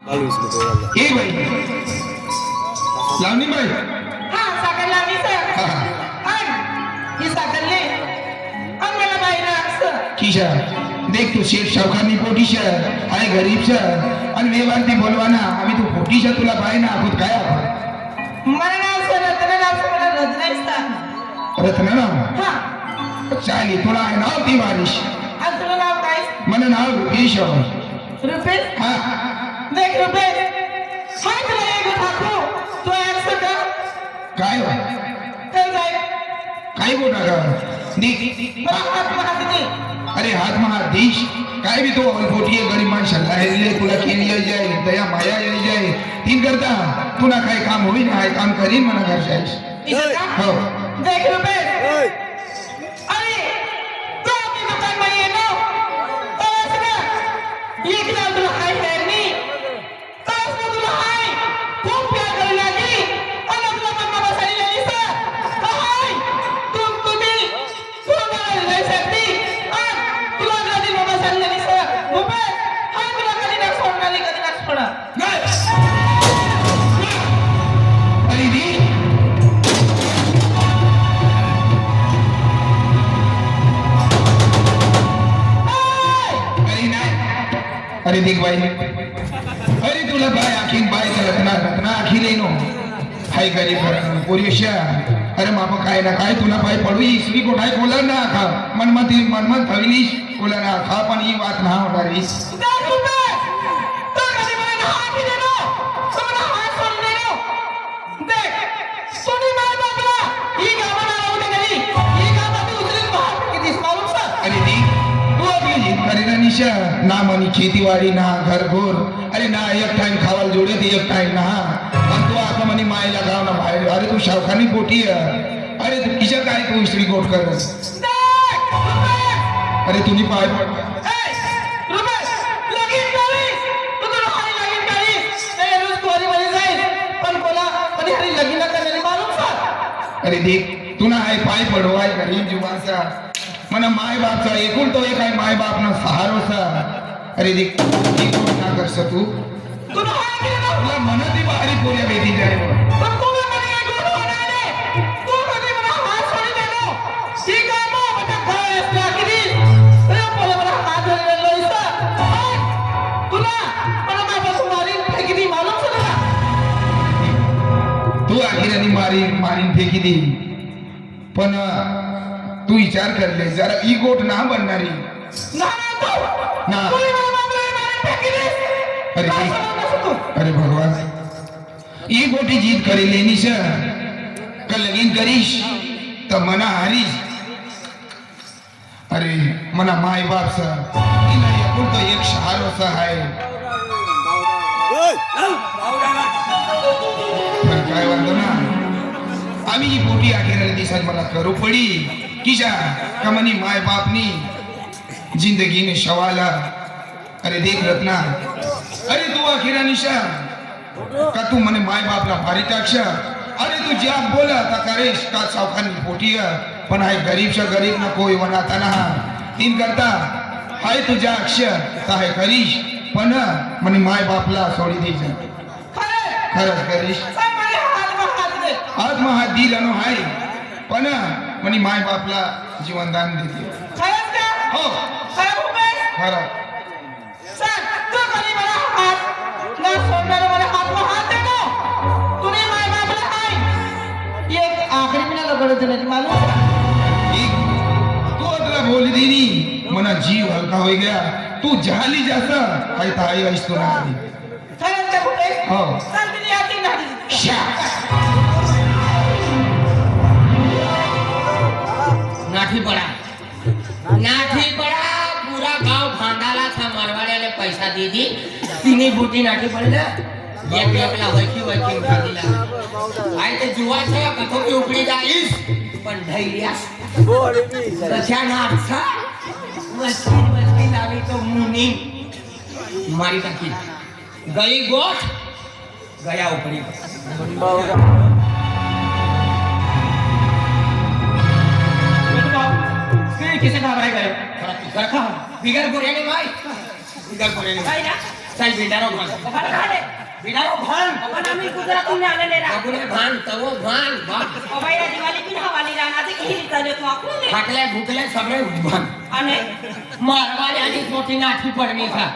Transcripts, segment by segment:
ए बाई लावणी बाई हा साखर लावणी सर हा ही साखर ले मला बाई ना असं किशा देख तू शेठ शावखानी पोटीशा हाय गरीबशा आणि मेवांती बोलवाना आम्ही तू पोटीशा तुला बाई ना खुद काय मला नाव सर रत्न नाव सर मला रत्न रत्न ना हा चाली तुला आहे नाव ती वारिश आज तुला नाव काय मन नाव रुपेश रुपेश हा देख रुपेश हाय तुला एक ठाकू तू ऐकस का काय हो चल जाय काय बोटा का देख मला हात दे अरे हात महादेश काय भी तो पोटी आहे गरीब माणसाला हेले तुला केली जाय दया माया येई जाय तीन करता तुला काय काम होईन हाय काम करीन म्हणा घर जायस हो देख रुपेश अरे तू आपली दुकान में ये नो तो ऐसा ये कितना तुला हाय है नी तो ऐसा तुला हाय खूप प्यार करे लगी और तुला मम्मा बसाई लेली सर तो हाय तुम्ही तू मला नाही सकती और तुला कधी मम्मा बसाई लेली सर रुपेश हाय तुला कधी ना सोडणार कधी ना सोडणार अरे दी अरे देख भाई अरे तुला बाय आखीन बाय रत्ना रत्ना आखी नो हाय गरीब पोरिशा अरे मामा काय ना काय तुला बाय पडू इसवी कोठाय कोला ना खा मनमती मनमत थविलीश कोला ना खा पण ही बात ना होणार रीस देख रुपेश तो कधी मला ना हात दे नो तो मला हात सोड दे नो देख सोनी माय बाबला ही गावाला लावून गेली ही गावात उचलून बाहेर किती मालूम सर अरे दी तू आपली जीत करीना निशा ना मनी खेतीवाडी ना घर घोर अरे ना एक टाइम खावाल जोडे ते एक टाइम ना पण तू आता मनी मायला गाव ना बाहेर अरे तू शावखानी पोटी अरे तू किशा काय तू स्त्री गोट कर देख रुपेश अरे तुझी पाय पड ए रुपेश लगीन करीस तू तो हारी लगीन करीस ए रोज कोरी बनी जाईल पण कोला पण हारी लगीन करण्याची मालूम सर अरे देख तू ना आहे पाय पडवाय गरीब जीवाचा मना माय बापचा एकूण तो एक आहे माय बाप ना सहारो सा अरे देख ही गोट ना कर तू तू तो हाय की ना तुला मनाती बाहेरी पोऱ्या बेदी जाय पण तू मला एक गोड होणार नाही तू कधी मला हात सोडी दे नो ठीक आहे मग आता काय असला किती अरे बोला मला हात धरले लोईसा तुला मला बाबा मारी किती मालूम सर तू आखिरानी मारीन फेकी दे पण तू विचार करले जरा ही गोट ना बनणारी ना ना अरे अरे भगवान ही गोटी जीत करी लेनी से का लगीन करीश तो मना हारीस अरे मना माय बाप सा इना एकूण तो एक शहारो सा है पण काय वांदो ना आम्ही ही पोटी आखिराला दिसत मला करू पडी किशा कमनी माय बापनी जिंदगी ने शवाला अरे देख रत्ना अरे तू आखिरा निशा का तू मने माय बापला भारी टाकशा अरे तू ज्या बोला ता करेश का चौखानी पोटी पण हाय गरीबशा गरीब ना कोई वनाता ना तीन करता हाय तुझ्या अक्षर का है करीश पण मने माय बापला सोडी दे खरंच करीश आज महा दिल अनु हाय पण मनी माय बापला जीवनदान देते हो खरं तू अतला बोली देनी मना जीव हल्का हो गया तू जहाली जासा हाय ताई आईस तो ना हो नाठी पड़ा पूरा गांव भांडाला था मरवाड़े पैसा दे दी तीनी बूटी नाठी पड़े एक एकला वैकी उठा दिला आय ते जुवा छे कथो की उपडी जाईस पण धैर्या तशा नाठा मस्ती लावी तो मुनी मारी टाकी गई गोठ गया उपडी किसे घबराई गए बिगर बोरिया नहीं भाई बिगर बोरिया नहीं भाई ना चल भिंडारो भान भान खाले भिंडारो भान पण आम्ही गुजरातहून आलेले रा बघूने भान तवो भान बाप बाईला दिवाळी बिन हवाली रानाचे किती चालले तू आपण फाटले भुकले सगळे भान आणि मारवाडी आणि मोठी नाठी पडली था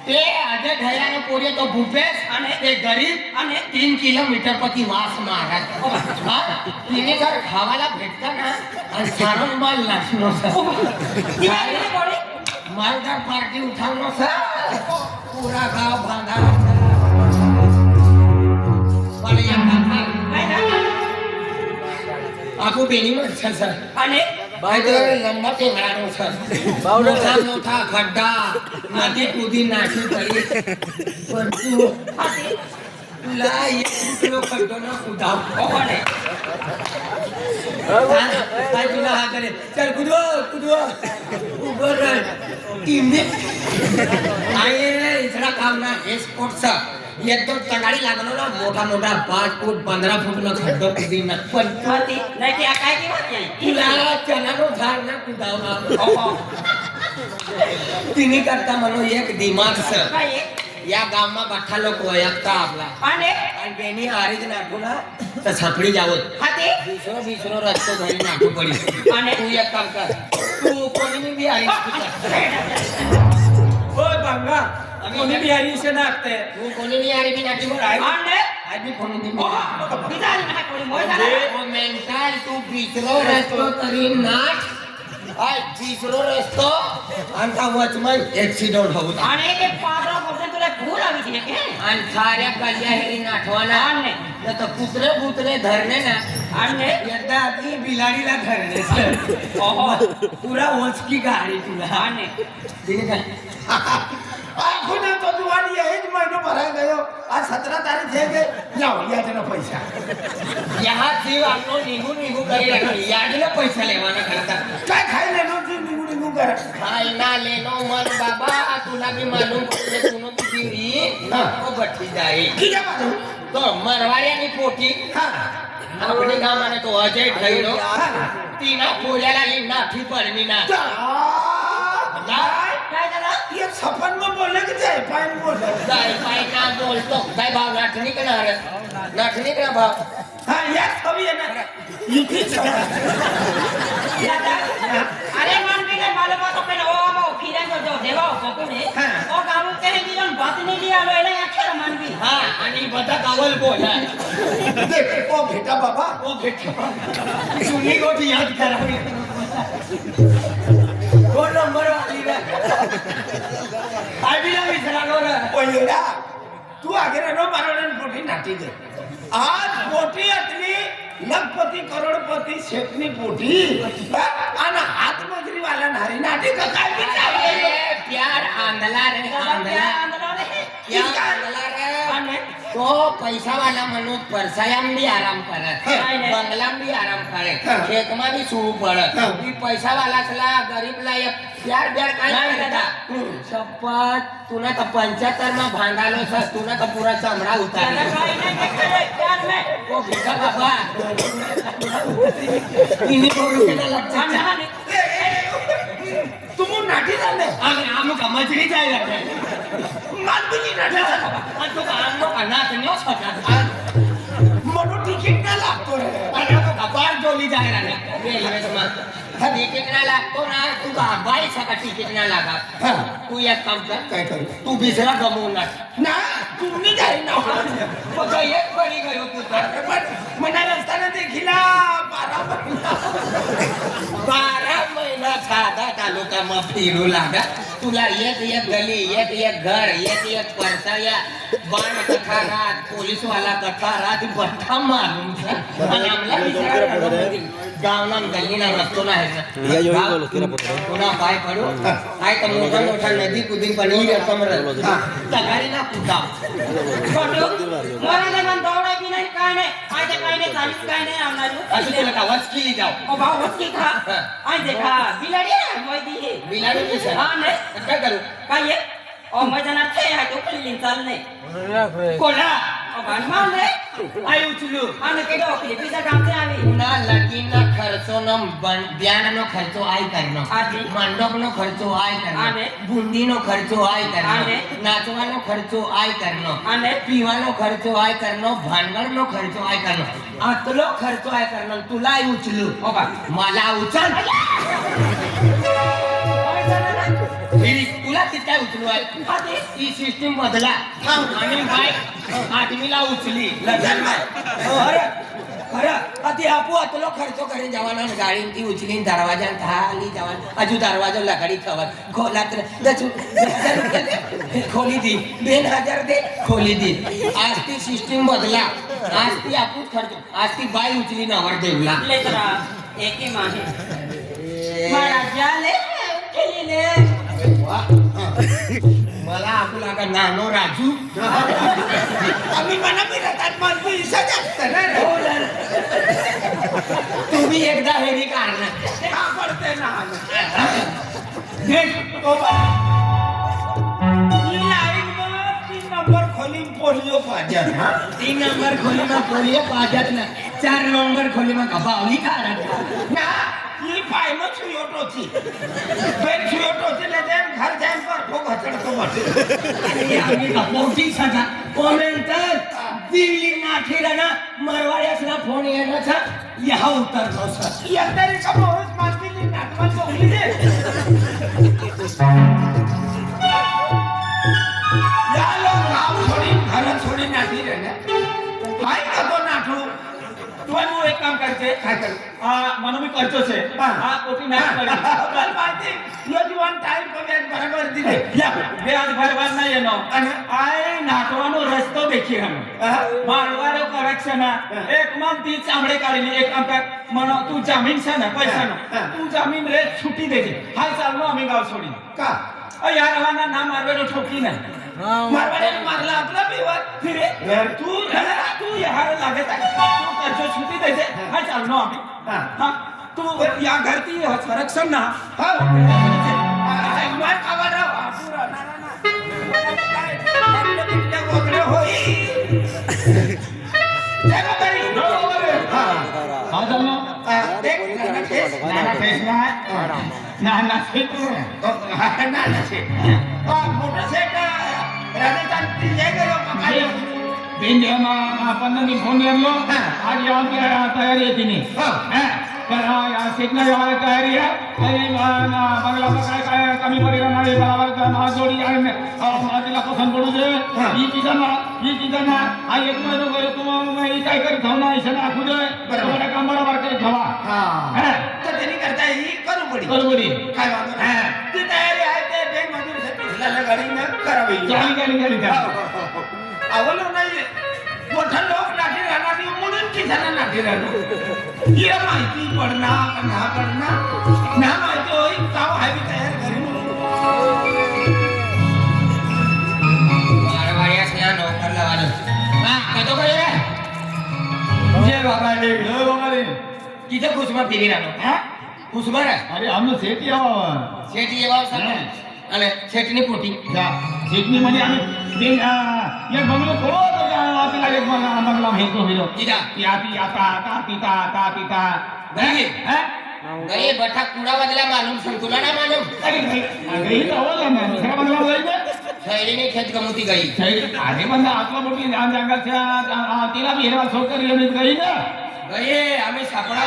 ते આજે ઢયાનો પોરે તો ભૂપેશ અને તે ગરીબ અને 3 કિલોમીટર પછી વાસ મારા હા તેને ઘર ખાવાલા ભેટતા ના અને સારો માલ નાખનો છે દિવાળી પડે માલદાર પાર્ટી ઉઠાવનો છે પૂરા ગાવ ભાંગા પાલિયા કાકા આખું બેનીમાં છે સર અને બાઈક લંબા ટેંગડાનો છે મોટા મોટા ખડ્ડા નદી કૂદી નાખી પડી પણ તું લા એક કિલો ખડ્ડો ના કૂદાવ કોને આ તુલા હા કરે ચાલ કૂદો કૂદો ઉપર ટીમ આયે ઇસરા કામ ના એસ્પોર્ટ છે એક તો તગાડી લાગનો ના મોટા મોટા 5 ફૂટ 15 ફૂટ નો ખડ્ડો કૂદી ના પણ ખાતી નહીં કે આ કાઈ કેવા કે તુલા ચનાનો ઝાડ ના કૂદાવ तिने करता मनो एक दिमाग से काय या गाव में बठ्ठा लोक वयक्ता आपला आणि आणि बेनी हारीज नाखू ना तर छपडी जावत खाती बीसरो रस्तो घरी नाखू पडी आणि तू एक काम कर तू कोणी बी हारीज ओय बांगा कोणी बिहारी से नाखते तू कोणी बी हारी बी नाखी बोल आहे आणि आज बी कोणी बी बिचारी ना कोणी मोय झाला वो मेंटल तू बीसरो रस्तो तरी नाख आज बीसरो रस्तो आमचा वचमन एक्सिडेंट होत आणि ते 15% तुला भूल आली ती के आणि साऱ्या कल्ल्या हेरी नाठवाना आणि तर कुत्रे बुत्रे धरणे ना आणि एकदा आपली बिलाडीला धरणे सर पुरा वचकी गाडी तुला आणि ठीक आहे આખું તો દિવાળી એ જ મહિનો ભરાઈ ગયો આ 17 તારીખ થઈ ગઈ લાવો યાદનો પૈસા યહાં જીવ આપનો નીગુ કરી રાખી યાદને પૈસા લેવાના કરતા કાઈ ખાઈ લેનો છે નીગું કરે ખાઈ ના લેનો મન બાબા તુલા બી માલુમ પડે તુનો બી દીરી ઓ બઠી જાય કીધા બાજુ તો મરવાડિયાની પોટી હા આપણે ગામમાં તો અજય થઈનો તીના પોળ્યાલા ઈ નાઠી પડમી ના काय झालं ये सपन में बोले कि जाए पाइन बोले जाय पाय ना बोलतो काय भाव नाठणी का नाठणी का भाव हाँ यार कभी है ना युकी चला अरे मान के काय मालूम होतो पण ओ बाबा फिरायला जो देवा कोकुने ओ गाव के दिलन बात नहीं लिया लो एला अक्षर मानवी हा आणि बता कावल बोला देख ओ बेटा बाबा ओ बेटा सुनी गोटी याद करावी वो नंबर वाली रे आबी ना विसरानो रे ओ येडा तू आगे रे नो मारोने पोटी नाटी दे आज पोटी अतली लखपति करोड़पति शेखनी पोटी आना हाथ मजरी वाला नारी नाटी का काय बिचारे प्यार आंधला रे आंधला आंदोलन आंधला रे आणि तो पैसा वाला मनुष्य परसायाम भी आराम करत बंगला भी आराम करे खेत में भी सुरू पड़त ई पैसा वाला सला गरीब ला ये प्यार प्यार काय करता शपथ तूने तो 75 में भांडालो सस तूने तो पूरा चमड़ा उतार काय नाही देखले प्यार में ओ बेटा बाबा इन्हीं को रुकना लगता आणि तुम नाटी जाने आम का मछली जाए लगे माल भी नहीं नाटी जाने तो काम नो करना तो नहीं सकता मनो टिकट ना लागतो रे अरे तो कपार जोली जाए रहा रेलवे में टिकट ना लागतो ना तू बाई सका टिकट ना लागा तू एक काम कर काय करू तू बिसरा गमवू ना ना तुम्ही जाई ना मग एक पडी गयो तू तर पण मना रस्त्याने देखीला 12 महिना साधा तालुकाમાં फिरू लागा तुला एक एक गली एक एक घर एक एक परसाया बाण कथा रात पोलीस वाला कथा रात बठ्ठा मारून आणि आमला गावना गल्लीना रस्तो ना है पुन्हा पाय पडू काय तर मोठा मोठा नदी कुदी पण ही रकम तगारी ना कुदा मला मन दौडा बी नाही काय नाही आज काय नाही चालीस काय नाही आम्हाला असं तुला का वचकिली जाऊ ओ भाऊ वस्ती खा आज देखा बिलाडी आहे मोय दी बिलाडी पिसा हा नाही काय करू काय आहे ओ मैदानात काय आहे तो क्लीन चाल नाही कोला ओ भान मान रे आई उचलू અને કેડો બીજા કામથી આવી ના લગીનના ખર્ચોનો બ્યાનનો ખર્ચો આય કરનો હાજી. મંડપનો ખર્ચો આય કરનો અને? બુંદીનો ખર્ચો આય કરનો અને? નાચવાનો ખર્ચો આય કરનો અને? પીવાનો ખર્ચો આય કરનો ભાંડવલનો ખર્ચો આય કરનો આટલો ખર્ચો આય કરનો તુલા ઉચલું ઓબા मला उचल तुला किती उचलू आहे ही सिस्टीम बदला आणि बाय आदमीला उचली લગન માં खरं अति आपू आतलो खर्चो करीन जवाना गाडीन ती उचलीन दरवाजा थाली जवान अजू दरवाजा लकडी ठेवत खोला तर खोली दी 2000 दे खोली दी आज ती सिस्टीम बदला आज ती आपू खर्चो आज ती बाय उचली नावर देवला લેતરા એકે માહે મારા જાલે ખેલીને मला आपू लागा नानो राजू आम्ही मना रथात मानतो इसा जास्त ना तुम्ही एकदा हेरी काढणार का पडते ना लाईन मध्ये 3 नंबर खोली पोलिओ पाहिजे हा 3 नंबर खोली में पोलियो पाजत ना 4 नंबर खोली में कबावली काढत ना ही फायनो सुयोटो थी बेन सुयोटो थी ले देन घर जाए पर ठोक हचड़तो बटे आणि आम्ही कपोटी सगा कोमेंटर दिल्ली नाठीला ना मरवाड्यासला फोन येणार था यहाँ उतरलो सर ये तरी का बहुत मानती नाटवान बोली दे या लोग गाव छोड़ी घर छोड़ी नाठी रहने हाय का तो नाठू તું એક કામ કરજે काय कर આ મનો મી કરજો છે આ કોટી ના કરી बल माहिती यो जीवन टाइम पर व्याज बराबर दिले યા વ્યાજ ભરવા ના એનો અને? આય નાટવાનો રસ્તો દેખી અમે મારવાડો કરેક્શન એક મન તી ચામડે કાઢીને એક કામ કર મનો તું જમીન છે ને પૈસાનો તું જમીન રે છૂટી દેજે હાલ ચાલનો અમે ગાવ છોડી का અ યાર હવાના ના મારવેડો ઠોકી ના मारवाडे मारला आपला बिवर फिरे यार तू यार लागत आहे तू करजो छुट्टी देते हा चालनो आम्ही हा. हा तू या घरती संरक्षण ना हा मार खावा राव पुरा ना काय आपल्या गोगडे होई जगा बरी हा हा चालनो देख ना केस नाना फेस ना नाना फेस ना छे मोटर से का राजस्थान ती ले गयो का काय दिन जेव्हा आपण फोन येलो हा. आज यावं तयारी आहे तिने हा. तर या शेतला यावायला तयारी आहे तरी बंगला काय काय कमी पडेल नाही बरोबर ना जोडी आहे तिला पसंत पडू दे हा. ही तिथं हा एक महिना गयो तुम्ही काय करी खाऊ ना इशा आखू दे बरोबर. तुम्हाला काम बरोबर काही खावा हा हा. तर त्यांनी करता ही करू पडी बरोबरी काय वांधो नाही. ती तयारी आहे ते बेन मजूर साठी गाडीनं करावी गाली आवलो नाही मोठा लोक नाठी राहणार म्हणून की जण नाठी राहणार ये माहिती पडणार का ना पडणार ना माहिती होई गाव आहे बी तयार करी मारवाड्यासला नोकर लावालं हा कतो काय रे जय बाबा रे जय बाबा रे किती कुसमा फिरी राहतो हा कुसमा रे अरे आमनो सेट यावा शेती येवा सांग आणि शेतीने पोटी सिडनी मध्ये आम्ही एक बंगलो थोडो आपल्याला एक बंगला भेटतो हिरो किदा याती आता पिता गई हा गई बठा कुडा बदला मालूम संतुला ना मालूम अरे गई तो आवला ना दुसरा बंगला जायचं शैलीने खेत गमती गई अरे बंदा आतला मोठी जान जंगलच्या तिला बी हिरवा सोकर येऊन गई ना गई आम्ही सापडा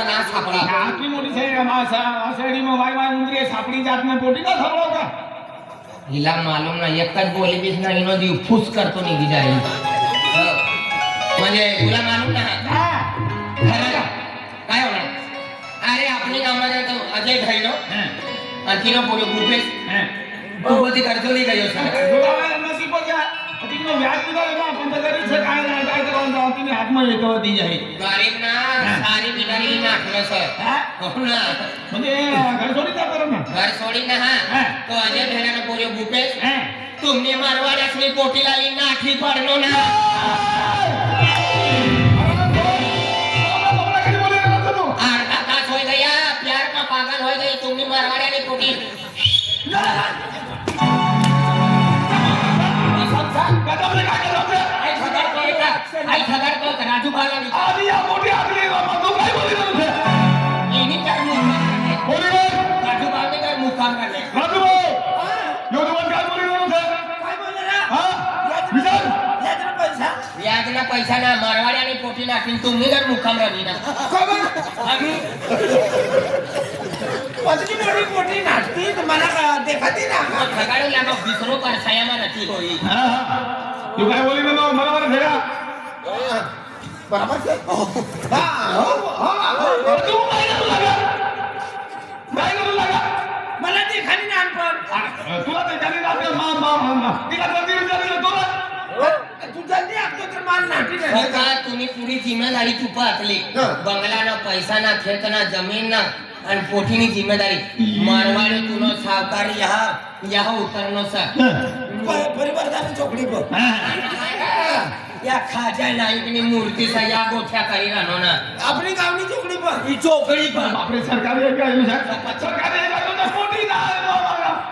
ना सापडा आतली मोठी से आषाढी में वाय मुंद्री सापडी जात में पोटी का सापडा का हिला मालूम ना एकच बोली बीस ना इनो दी फुस करतो निघी जाईल म्हणजे तुला मालूम ना हा काय होणार अरे आपण कामाला तो अजय ढाईलो आणि तिनं बोलो भूपेश भूपती करतोली गयो सर तिकडे व्याज दिला ना पण तरीच काय करून जाऊ तुम्ही हातमध्ये येतो ती जाईल गरीब ना सारी बिगारी नाखलं सर हो ना म्हणजे घर सोडी जातो ना घर सोडी ना हा तो अजय ढाईला बोलो भूपेश तुमने मारवाड्यासनी पोटी लाली नाठी पडलो ना अर्धा तास हो गया प्यार का पागल हो गई तुमने मारवाड्याने पोटी आई ठगा भाला विचार. आणि या मोठी आगली तू काय बोली तुझे एनी काय मुक्काम करणे. बोली रे राजू बाबे काय मुक्काम करणे. राजू यो तुम्हाला काय बोली तुझे काय बोलले ना? हा विचार यातला पैसा व्याजला पैसा ना मारवाडी आणि पोटी नाकीन तुम्ही जर मुक्काम राहिली ना आम्ही पत्नी मोठी मोठी नाटती तुम्हाला का देखाती ना सकाळी लागा बिसरो परसाया मारती होई. हा हा तू काय बोली म्हणून मला बरं फेरा बरोबर आहे. हा हो. तू काय करू लागा काय करू लागा मला देखाली नानपण तुला ते जाणी ना मा तिला जल्दी विचारलं तुला तू जल्दी असतो तर मला नाटी हो नाही का तुम्ही पुरी जिम्मेदारी तुपा आतली बंगला ना पैसा ना खेत ना जमीन ना आणि पोटीनी जिम्मेदारी मारवाडी तुनो सावकारी यहा उतरनो सा परिवार झाली चोकडी बघ या खाजा नाईकनी मूर्ती सा या गोठ्या करी राहनो ना आपली गावनी चोकडी बघ ही चोकडी पण बापरे सरकार एक काय सरकार एक काय तुझं पोटी ना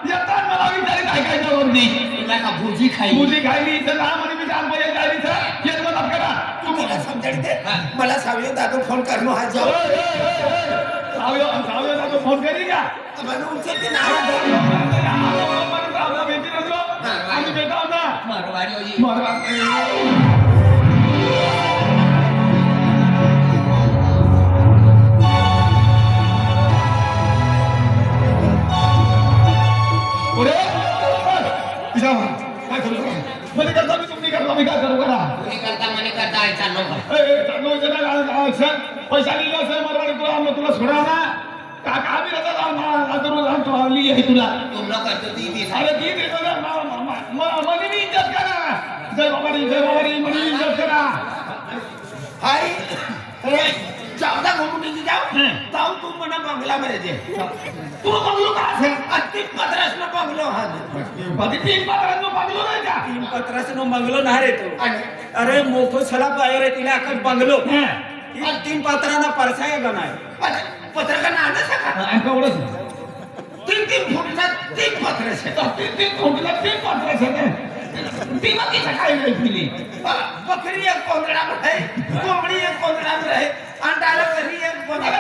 येतात मला विचारी काय काय जबाब नाही तुला का भुजी खाई मुली खायली इथं लहान मध्ये विचार पाहिजे काय इथं येत मदत करा तू मला समजायला दे मला सावयो दादू फोन करणं हा जाऊ सावयो दादू फोन करी का मला उचलते ना आम्ही भेटाव ना मारवाडी होई काय करू मध्ये करता मी तुम्ही करता मी काय करू करा तुम्ही करता मने करता आहे चाललो का पैसा लिहिला असेल मरवाडी तुला आम्ही तुला सोडा ना काका आम्ही राहतो लिही आहे तुला तुमनं करतो ती अरे ती देतो ना मनी मी इज्जत करा जय बाबारी मनी इज्जत करा हाय जाऊदा घुमून निघी जाऊ तू म्हणा बंगल्यामध्ये जे तू बंगलो का असेल तीन पत्रास न बंगलो हा बाकी 3 पात्रांनो बंगलो नाही का 3 पत्राचं बंगलो नाही रे तो अरे मोठो सला बाहेर आहे तिला अकल बंगलो 3 पात्रांना परसाया गणाय पत्रकार नाद सका एवढंच 3 फुटला 3 पत्रस तीन खोटला 3 पात्र ती बाकीचं काय नाही पिली बकरी एक कोंबड्यावर आहे कोंबडी एक कोंबड्यावर आहे अंडाला घरी एक कोंबडा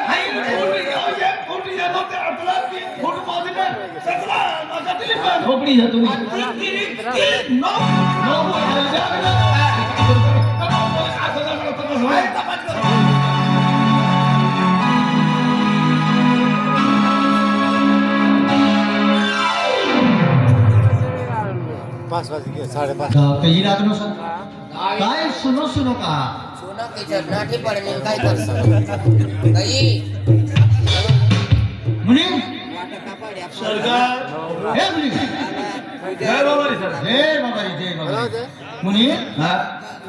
खोपडी जातो कही रात नो सर काय सुनो का सोना की झरनाठी पडणे काय करतो गई मुनी सरकार हे मुनी जय बाबारी सर जय बाबा मुनी हा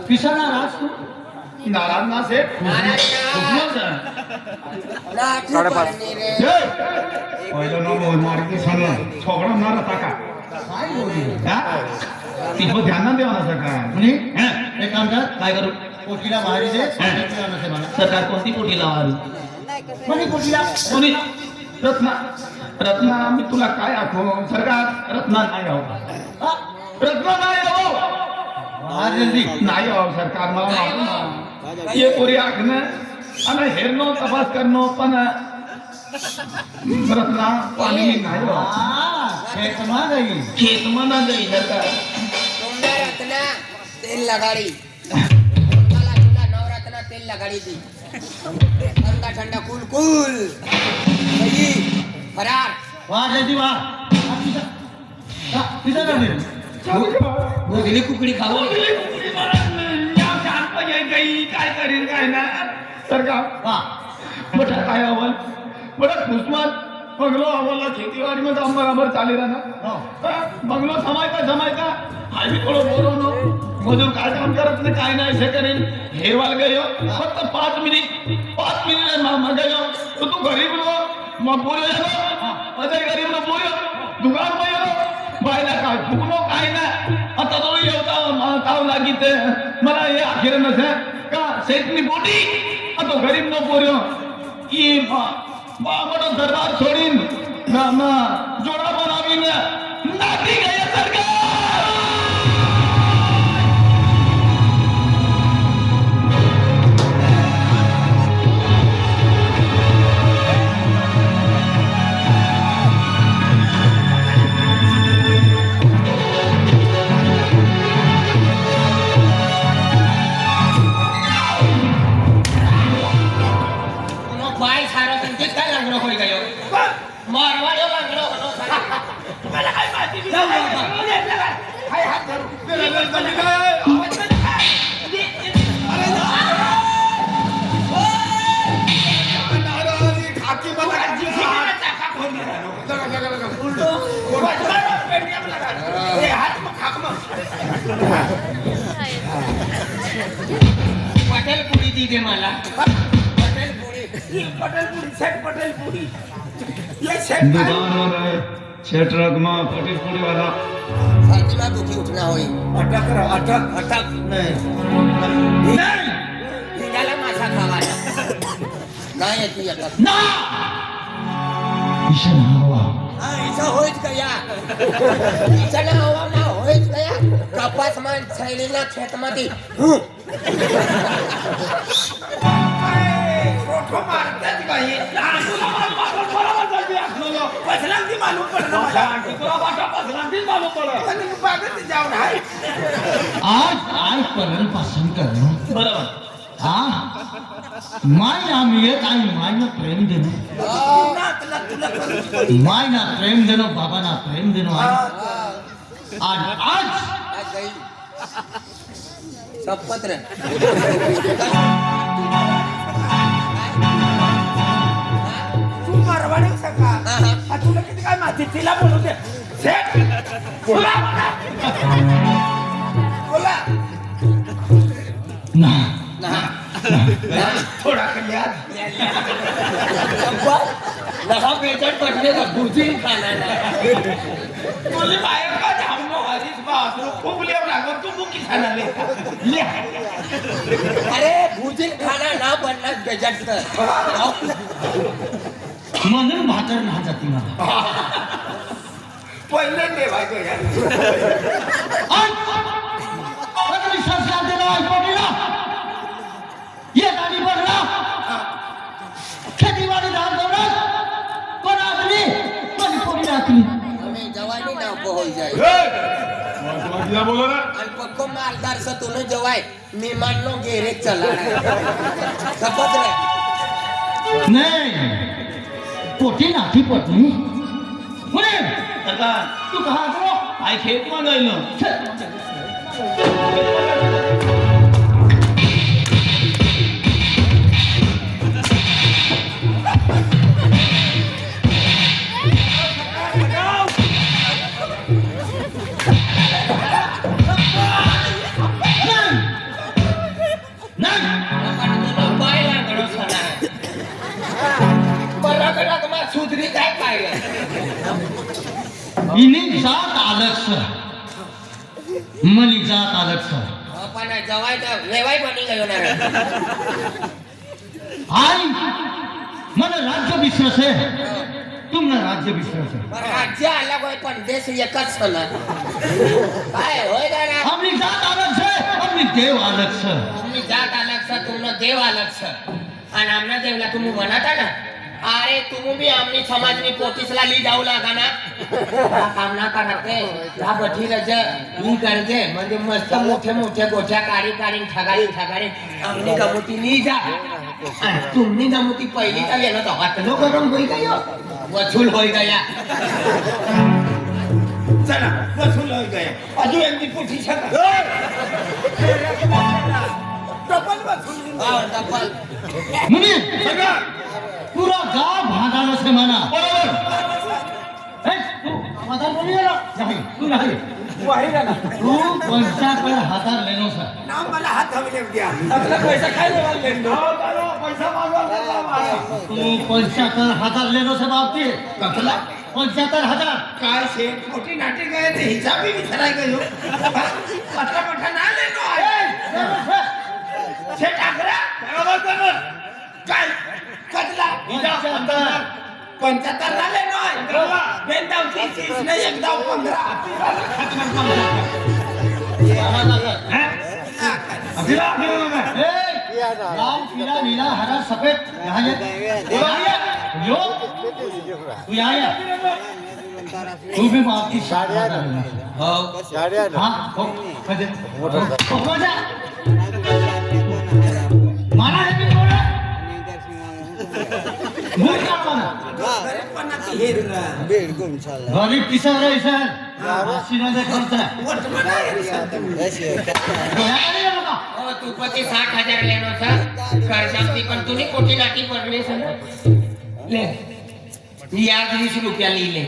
पिसाना राज तू नाराज ना से नाठी पडणे रे पहिलं नो मार्गी सांगलं छोकरा मारा टाका काय बोलली तिथं ध्यान देवा ना सरकार मुनी एक काम कर काय करू पोटीला बाहेर दे मला सरकार कोणती पोटी लावावी मुनी पोटीला कोणी रत्ना मी तुला काय आठव सरकार रत्ना नाही आहो रत्ना नाही आहो बाहेर जल्दी नाही आहो सरकार मला मालूम आहे. ये पोरी आखणं आणि हेरणं तपास करणं पण रत्ना पाणी नाही आहो खेत मा गई खेत मना जाई सरकार तुमने रत्ना तेल लगाड़ी तुला नवरत्ना तेल लगाड़ी दी ठंडा ठंडा कूल कूल गई फरार वाह जल्दी वाह पिसा कर दे भोगली कुकडी खाऊ काय करीन काय ना सरकार वाह बटा काय अवल बड़ा खुशमत बंगलो अवला खेतीवाड़ी में काम बराबर चाले रहा ना बंगलो समायता हाय भी थोडं बोलवनो मजूर काय काम करत नाही काय नाही हे करेन हेरवाल गयो फक्त 5 मिनिट मामा गयो तो तू गरीब लो मग बोलो अजय गरीब लो बोलो दुकान में येलो बायला काय फुकलो काय ना आता तो येवता ताव लागीत मला हे अखेर नसे का शेतनी बोटी आता गरीब नो बोलो ई बाबा दरबार छोड़ीन ना जोड़ा बनावीन नाटी गया सरकार पटेल पुरी दी दे मला पटेल पुरी पटेल पुरी ये सेठ दुकान हो रहा है छह ट्रक में पटेल पूरी वाला छातीला दुखी उठना होई अटक नहीं निघाला मासा खावायला नाही येते अटक ना ईशान हवा इथं होईच गया इथं ना हवा ना होईच गया कपास मान छैलीला खेतमध्ये फोटो मारतात काही पसलांती मालूम पडलं बागत जाऊन आहे आज पर्यंत पासून करणं बरोबर हा माय नाम येत आणि मायनं प्रेम देणं मायना प्रेम देणं बाबांना प्रेम देणं आज शपथ रे तू मारवाडी सका तुला किती काय माहिती तिला बोलू दे सेठ बोला ना थोडा कल्याण लहा बेचट पटले का भुजी खाना तुझी बाहेर का जाऊन हरीश बास खूप लेव लागत तू बुकी खाणारे अरे भुजी खाना ना बनणार बेचट म्हणून भाकर ना जाती मला पहिले देवायचं संस्कार देणं ऐकवलेला ये गाडी भरला खेतीवाडी धान दौडत कोण आखली कोणी कोणी आखली आम्ही जवानी नाव पोहोच जाय आणि पक्को मालदार से तूने जवाय मी माननो गेरे चला शपथ रे नहीं पोटी नाथी पत्नी मुने काका तू कहाँ गयो आई खेत में गई न सुधरी काय पाहिलं इनी जात अलग मनी जात अलग पण जवाय लेवाय बनी गयो ना आई मन राज्य विश्वास है तुमने राज्य विश्वास है पण राज्य अलग होय पण देश एकच झाला काय होय ना हमनी जात अलग है हमनी देव अलग है तुम्ही जात अलग सा तुमनं देव अलग सा आणि आमना देवला तुम्ही म्हणता ना अरे तुम्ही भी आमनी समाजनी पोटीसला ली जाऊ लागा ना काम ना करते हा बठी रज ही करते म्हणजे मस्त मोठे मोठे गोठ्या काढी ठगाडी आमनी गमती ली जा तुम्ही गमती पहिली का येणं तो हातलो गरम होई गयो वसूल होई गया चला वसूल होई गया अजून यांनी पुठी छका डबल वसूल डबल मुनी पूरा गांव भागाना से माना बरोबर तू समाधान बोलिए ना नहीं तू नहीं वाही ना तू पैसा कर हजार लेनो सा नाम मला हात हवे द्या आपला पैसा काय देवाल लेंदो पैसा मागवा तू पैसा कर हजार लेनो से बापती कसला 75,000 काय शेठ मोठी नाटी गए ते हिसाबी विचाराय गयो पटला पठा ना लेनो आहे शेठ आकरा बरोबर काय कदला 75 ना लेनो आहे बेंदाव 30 नाही एकदाव 15 लाल पीला नीला हरा सफेद यहाँ ये यो तू यहाँ ये तू भी माफ की साड़ियाँ हाँ हो मजे मजा माना है कि बोला मुझे क्या माना गरीब किसान रहे सर आशीर्वाद करता वटમાં ના એની સાથે. હવે તું પછી 60,000 લેનો છે કરજામથી પણ તું ની કોઠી નાખી પડને છે ને લે યાદ 20 રૂપિયા લઈ લે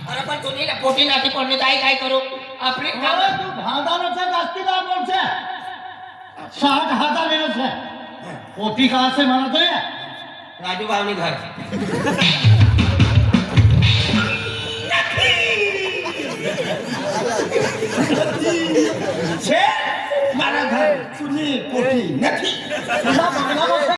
અરે પણ તું ની કોઠી નાખી પડને તો આઈ કાઈ કરો આપણે તું ભાંડાનો છે જાસ્તી દામ છે 60,000 લેનો છે કોટી कहां से माना तो ये રાજુ બાવની ઘર છે મારા ઘર સુની કોઠી નથી. ना बंगला